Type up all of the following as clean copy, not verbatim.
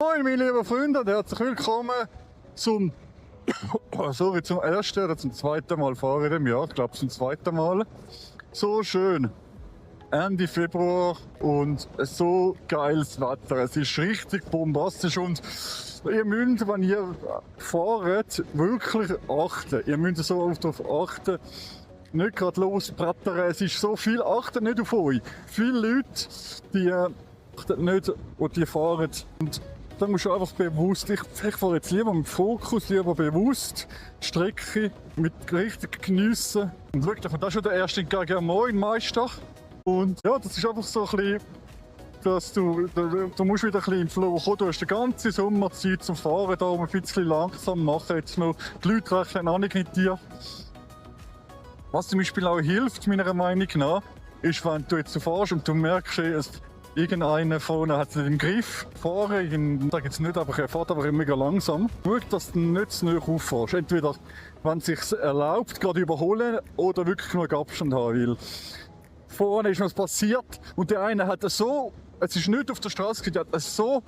Moin meine lieben Freunde und herzlich willkommen zum ersten oder zum zweiten Mal fahren in dem Jahr. Ich glaube zum zweiten Mal. So schön. Ende Februar und so geiles Wetter. Es ist richtig bombastisch und ihr müsst, wenn ihr fahrt, wirklich achten. Ihr müsst so darauf achten, nicht gerade losbrettern. Es ist so viel, achtet nicht auf euch. Viele Leute, die achten nicht und die fahren. Und da musst du einfach bewusst, ich fahre jetzt lieber mit Fokus, lieber bewusst die Strecke mit richtig geniessen. Und wirklich, das ist schon der erste entgegen. Moin Meister. Und ja, das ist einfach so ein bisschen, dass du musst wieder ein bisschen im Flow kommen. Du hast die ganze Sommerzeit zum Fahren da, um ein bisschen langsam machen. Jetzt noch, die Leute rechnen auch nicht mit dir. Was zum Beispiel auch hilft, meiner Meinung nach, ist, wenn du jetzt fährst und du merkst, irgendeiner vorne hat es nicht im Griff. Fahren, ich sage jetzt nicht, aber er fährt aber mega langsam. Schau, dass du nicht zu nahe auffährst. Entweder, wenn es sich erlaubt, gerade überholen oder wirklich noch Abstand haben. Weil vorne ist was passiert und der eine hat so, es ist nicht auf der Straße, der hat so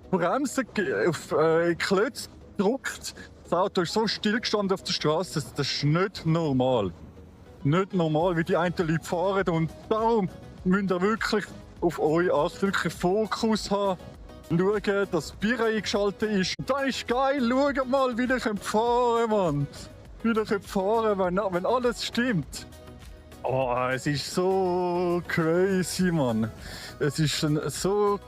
Bremsen auf Klötze gedrückt. Das Auto ist so stillgestanden auf der Straße, das ist nicht normal. Nicht normal, wie die einen Leute fahren und darum müsst ihr wirklich auf euch achten, wirklich Fokus haben, schauen, dass das Bier eingeschaltet ist. Und das ist geil, schaut mal, wie ihr fahren könnt, Mann. Wie ihr fahren könnt, wenn alles stimmt. Oh, es ist so crazy, Mann. Es ist so